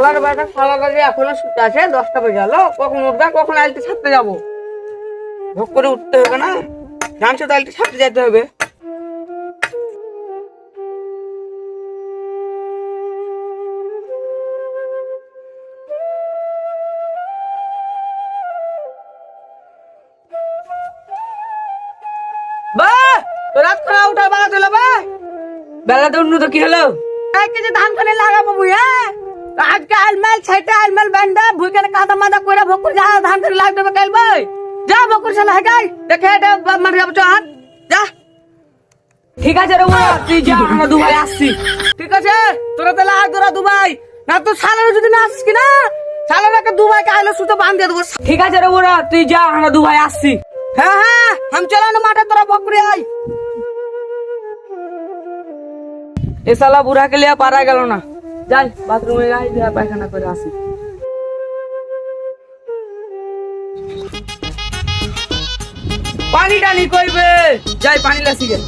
শালার বাটা শালাটা যে এখনো শুতে আছে 10টা বেজে গেল, কখন উঠবে কখন আলতে ছাড়তে যাবো, ভোগ করে উঠতে হবে না, জানছো তো আলতে ছাড়তে যেতে হবে। বা তো রাত খাওয়া উঠা বাবা চলো বা বেলা তো উঠলো তো কি হলো, এক কেজি ধান খানে লাগাবো বুঝা, আজকে আলমাল ছেটে আলমাল বান্ধা ভুইখানে কাদা মাদা করে ভোগ করে যা ধান খানে লাগ দেবে কাল ভাই, যা ভোগ করে শালা হাগাই দেখে এটা মাঠে যাবো চল যা। ঠিক আছে রে ওরা তুই যা, আমরা দুবাই আসছি। ঠিক আছে তোরা তাহলে আয় তোরা দুবাই, না তো শালার যদি না আসিস কিনা শালারাকে দুবাইকে আইলো সুতো বান্ধ দিয়ে দেবো। ঠিক আছে রে ওরা তুই যা, আমরা দুবাই আসছি। হ্যাঁ হ্যাঁ আমি চলো না মাঠে, তোরা ভোগ করে আয়। এ শালা বুড়াকে লিয়া পারা গেল না, যাই বাথরুমে যাই দিয়া পায়খানা করে আসি। পানি টানি কইবে যাই পানি লাসি গে।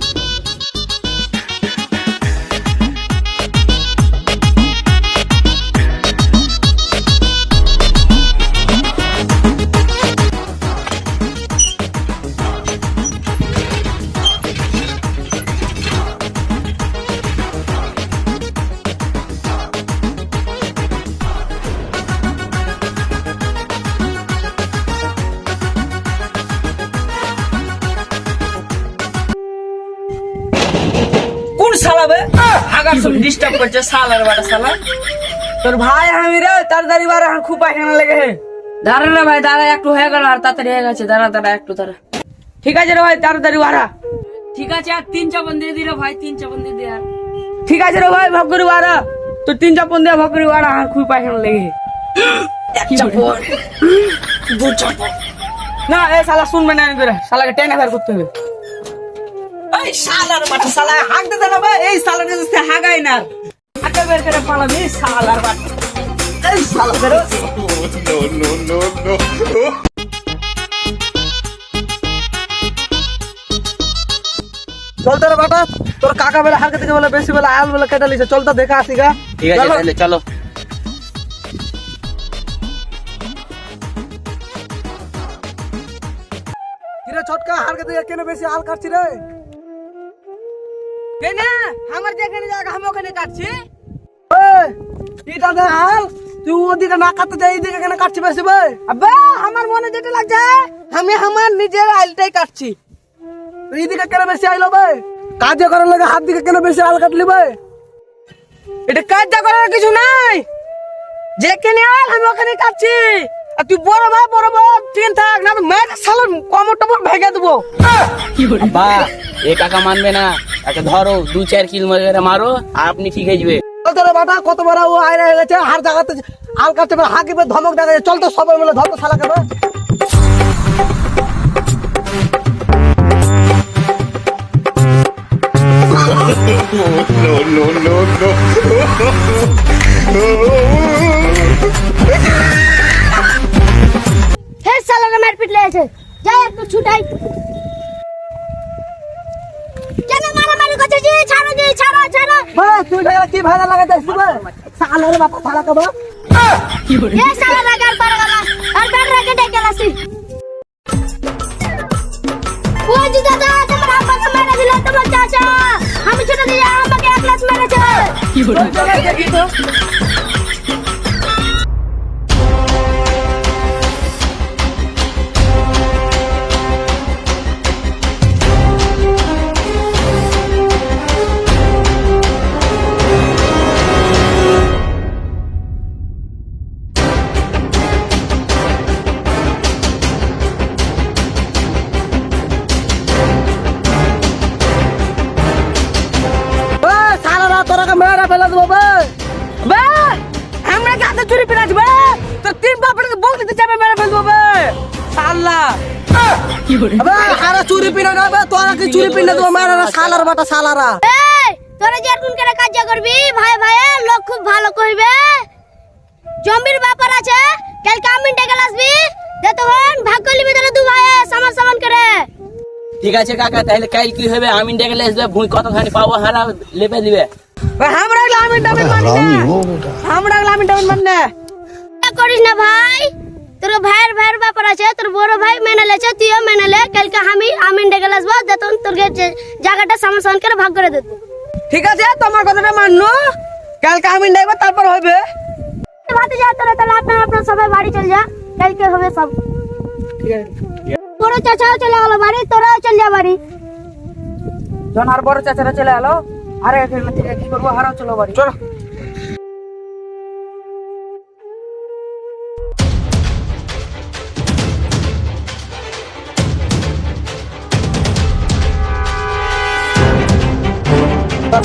শালাবে হাগার সব ডিস্টার্ব করছে শালার বাটা শালা, তোর ভাই আমি রে তাড়াতাড়ি বারে খুব পায়খানা লেগে। দাঁড়া রে ভাই দাঁড়া, একটু হয়ে গেল আর তাড়াতাড়ি হয়ে গেছে, দাঁড়া দাঁড়া একটু দাঁড়া। ঠিক আছে রে ভাই তাড়াতাড়ি বাড়া। ঠিক আছে আর 3 চাপন দিয়ে দিলে ভাই, 3 চাপন দিয়ে দে আর। ঠিক আছে রে ভাই ভগ করে বাড়া, তো 3 চাপন দিয়ে ভগ করে বাড়া, আর খুব পায়খানা লেগে। এক চাপন 2 চাপন না, এ শালা শুনবে না, আমি করে শালাকে টেনে বের করতে হবে। এই শালার বাটা শালা হাগ দে না ভাই, এই শালার কাছে হাগাই না, হাগা বের করে পালাবি শালার বাটা, এই শালা বেরো। নো চল তোর বাটা, তোর কাকা বেলা হাগতে থেকে বলে বেশি বেলা আল বেলা কেটে লিছে, চল তো দেখা আসি গা। ঠিক আছে তাহলে চলো। কিরে ছটকা হারকে থেকে কেন বেশি আল কাটছি রে? কেনা আমার যেখানে জায়গা আমি ওখানে কাটছি। এটা দে হাল, তুই ওদিকে না কাটতে যাই, এদিকে কেন কাটছি বেশি ভাই? আব্বা আমার মনে যেটা লাগছে আমি আমার নিজের আইলটাই কাটছি, এইদিকে কেন বেশি আইলো ভাই? কাজ করার লাগে হাত দিকে কেন বেশি আল কাটলি ভাই? এটা কাজ করার কিছু নাই, যেখানে আল আমি ওখানে কাটছি, আর তুই বড় ভাই ট্রেন থাক না, মেরে সালার কমর টমর ভেঙে দেবো। আব্বা এ কাকা মানবে না, একে ধরো 2-4 কিল মারো আর আপনি ঠিক হয়ে যাবে। তোর বাটা কত বড় ও আয়রা হয়ে গেছে, হার জায়গাতে আল কাটতে পারে, হাকিবে ধমক দেখা যায়, চল তো সবাই মিলে ধর তো শালাকে ভাই। হে শালারা মারপিট লেগেছে, যাই একটু ছুটাই। কেন মারামারি করছিস? ছাড়ো ছাড়ো। ভাই তুই কি ভাড়া লাগাতে আসছিস ভাই? শালার বাটা শালাকে ভাই। এ শালারা গাল পার গেলা, আর বের রেখে ডেকে গেলাছি। ওই যে দাদা তোমার আব্বাকে মেরে দিল তোমার চাচা, আমি ছোট দিয়ে আমাকে এক লাখ মেরেছে। কি বলে দেখি তো। মেরা ফেলা দেবো আমরা গাছে চুরি ফেলা দেবো, তোর 3 বাপড়ে বল দিতে যাবে, মেরা ফেল দেবো শালা। হারা চুরি পিনা না তোরা কি চুরি পিনা দেবো, মেরা শালার বাটা শালারা। এই তোরা যে কোন করে কাজ করবি ভাই লোক খুব ভালো কইবে, জমির ব্যাপার আছে, কালকে আমি ডেকে আসবি দে তখন ভাগ করলি ভিতরে 2 ভাই সমান সমান করে। ঠিক আছে কাকা, তাহলে কাল কি হবে? আমিনটা গেলে আসবে, ভুঁই কতখানি পাবো হারা লেপে দিবে। আমরা আমিন টামিন মানি না, আমরা আমিন টামিন মানি না। এটা করিস না ভাই, তোর ভাইয়ের ব্যাপার আছে, তোর বড় ভাই মেনে লেছে, তুইও মেনে লে। কালকে আমি আমিন ডেকে আসবো, তখন তোর জায়গাটা সামান সামান করে ভাগ করে দেবো। ঠিক আছে, তোমার কথাটা মানলো, কালকে আমিন ডাকবো, তারপর হবে। ভাতে যা তোরা, তাহলে আপনার সবাই বাড়ি চলে যা, কালকে হবে সব। ঠিক আছে, বড় চাচাও চলে গেল বাড়ি, তোরাও চলে যা বাড়ি। যখন আর বড় চাচারা চলে এলো, আরে এখানে থেকে কি করবো, হারাও চলো বাড়ি, চলো।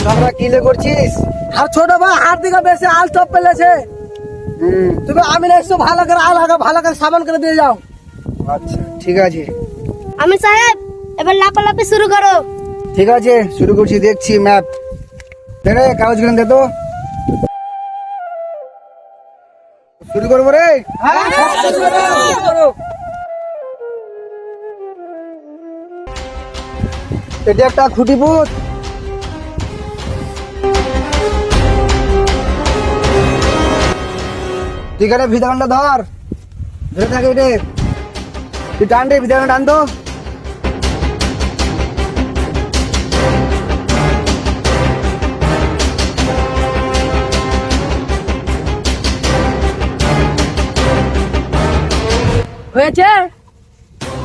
ঝগড়া কিলে করছিস? আর ছোট ভাই হাত দিকে বেশি আল চপ পেলেছে, তুমি আমি একটু ভালো করে সাবান করে দিয়ে যাও। আচ্ছা ঠিক আছে, আমি সাহেব এবার লাপালাপি শুরু করো। ঠিক আছে শুরু করছি, দেখছি ম্যাপ। রে কাগজ গুলো দে তো, শুরু করবো রে। এটা একটা খুঁটি পুত, ঠিক আছে ভিতরটা ধর, ধরে থাকে এটা, তুই টান রে, ভিতরটা টান তো। হয়েছে,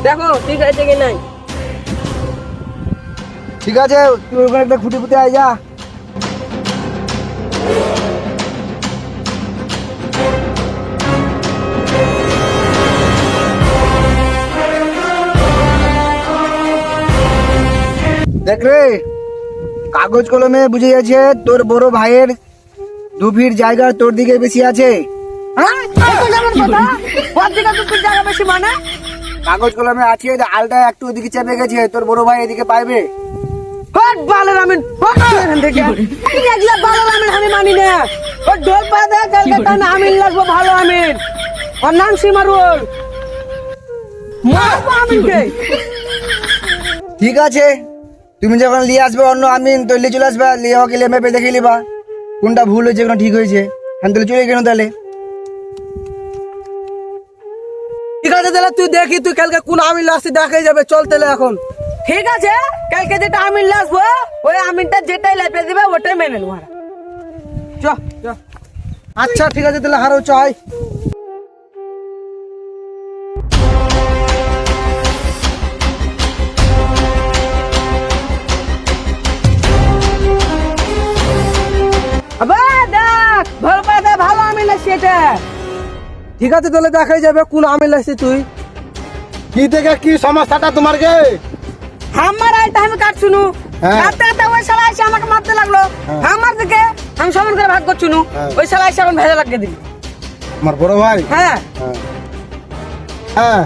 দেখো ঠিক আছে কি নাই। ঠিক আছে তুই ওখানে একটা খুঁটি পুঁতে আয় যা। দেখ রে, কাগজ কলমে বুঝে গেছে তোর বড় ভাইয়ের 2 ফিট জায়গা তোর দিকে বেশি আছে। হ্যাঁ, এত যেমন কথা, ওর দিকে তো তুই জায়গা বেশি মানে। কাগজ কলমে আছে, আলটা একটু ওদিকে চেপে গেছে, তোর বড় ভাই এদিকে পাইবে। হট বালের আমিন, হট এখান থেকে। এই একলা বালের আমিন আমি মানি না। ও ঢোল বাজে, কালকে টানে আমিন লাগবো, ভালো আমিন। ওর নাম সীমারুল, মারবো আমিনকে। ঠিক আছে, তুমি যখন নিয়ে আসবে অন্য আমিন, তো নিয়ে চলে আসবে, নিয়ে ওকে মেপে দেখে নিবা কোনটা ভুল হয়েছে কোনটা ঠিক হয়েছে। হ্যাঁ তাহলে চলে গেল তাহলে। ঠিক আছে, তাহলে তুই দেখি তুই কালকে কোন আমিন লাস্টে দেখাই যাবে, চল তাহলে এখন। ঠিক আছে, কালকে যেটা আমিন লাসবো, ওই আমিনটা যেটাই লাইপে দিবে ওটাই মেনে নেবো। চ চ। আচ্ছা ঠিক আছে, তাহলে হারো চাই। আবার দেখ, ভালো পাতে ভালো আমিন লাগছে এটা। ঠিক আছে তাহলে দেখাই যাবে কোন আমিন লাগছে। তুই কি থেকে কি সমস্যাটা তোমার গে? আমার আইটা আমি কাট শুনু, হ্যাঁ। কাটতে কাটতে ওই শালা এসে আমাকে মারতে লাগলো। আমার দিকে আমি সমান করে ভাগ করছুনু, ওই শালা এসে এখন ভেজা লাগিয়ে দিল। আমার বড় ভাই। হ্যাঁ, হ্যাঁ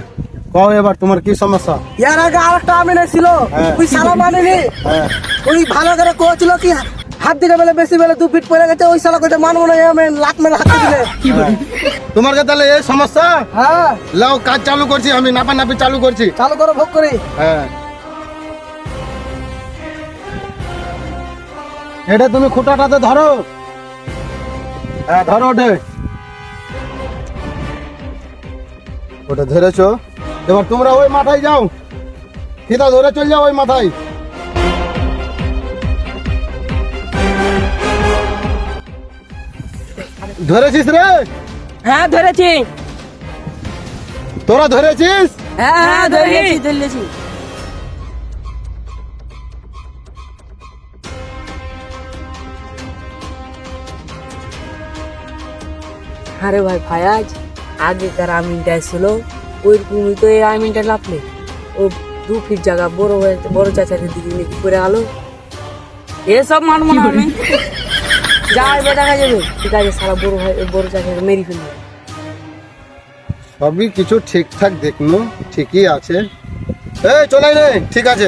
কও এবার তোমার কি সমস্যা? এর আগে আরেকটা আমিন ছিল, হ্যাঁ। ওই শালা মানেনি। হ্যাঁ ওই ভালো করে কোছিল কি হাত দিকে বেলে বেশি বেলে 2 ফিট পড়ে গেছে, ওই শালা কইতে মানবো না, আমি লাত মেরে হাত দিলে। তোমার কে তাহলে এই সমস্যা? হ্যাঁ, লাও কাজ চালু করছি, আমি নাপানাপি চালু করছি। চালু করো, ভোগ করি। হ্যাঁ এটা তুমি খুঁটাটাতে ধরো। হ্যাঁ ধরো ওটা, ওটা ধরেছো। এবার তোমরা ওই মাথায় যাও, ফিতা ধরে চল যাও ওই মাথায়। ধরেছিস রে? হ্যাঁ ধরেছি। তোরা ধরেছিস? হ্যাঁ হ্যাঁ ধরেছি, ধরেছি। আরে ভাই ফায়াজ, আগেকার আমিনটা ছিল ওইরকমই তো এই আমিনটা লাপলে, ও 2 ফিট জায়গা বড় চাচাদের দিকে নাকি করে গেল। এসব মানবো না আমি, যা এবার দেখা যাবে। ঠিক আছে, সারা বড় চাচাকে মেরি ফেলবে। সবই কিছু ঠিকঠাক দেখলো, ঠিকই আছে। এই চলাই রে, ঠিক আছে।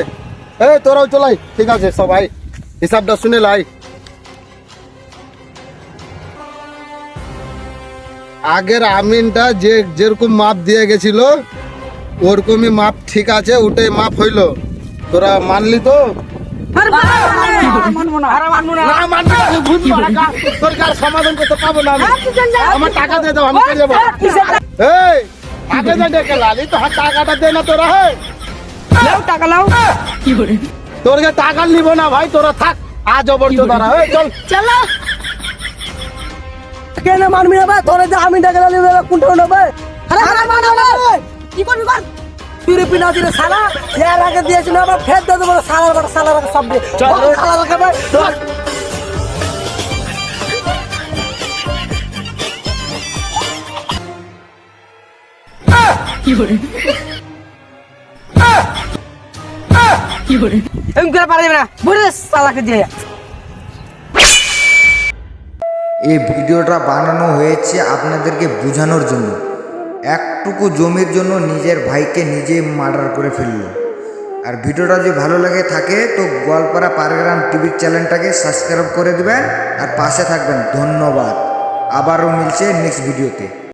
এই তোরাও চলাই, ঠিক আছে সবাই হিসাবটা শুনে লাই। আগের আমিনটা যেরকম মাপ দিয়ে গেছিল ওরকমই মাপ ঠিক আছে, ওটাই মাপ হইলো। তোরা মানলি তো? আরে মানবো না, আরে মানবো না। না মানবি না, ভূত মারাকা। তোর কার সমাধান করতে পাবো না আমি। আমার টাকা দিয়ে দাও, আমি চলে যাবো। এই আগে যা ডেকে লালি তো টাকাটা দে না তোরা। হে লাও টাকা লাও। তোর কাছে টাকা নিব না ভাই, তোরা থাক আজ অবর্ত ধরা। এই চল চলো কেন মানবি না ভাই? তোরে যে আমি টাকা লালি কোনটা নেবে? আরে মানবো কি করবি কর? তুই পিনা দিলে শালা এর আগে দিয়েছিল আবার ফের দিয়ে দেবো শালার আগে সব দিয়ে শালা রাখে ভাই। এম করে পারা যাবে না, বুঝলে শালাকে দিয়ে। এই ভিডিওটা বানানো হয়েছে আপনাদেরকে বোঝানোর জন্য। একটুকু জমির জন্য নিজের ভাইকে নিজে মার্ডার করে ফেললো। আর ভিডিওটা যদি ভালো লাগে থাকে তো গোয়ালপাড়া পারগ্রাম টিভির চ্যানেলটাকে সাবস্ক্রাইব করে দেবেন আর পাশে থাকবেন। ধন্যবাদ। আবারও মিলছে নেক্সট ভিডিওতে।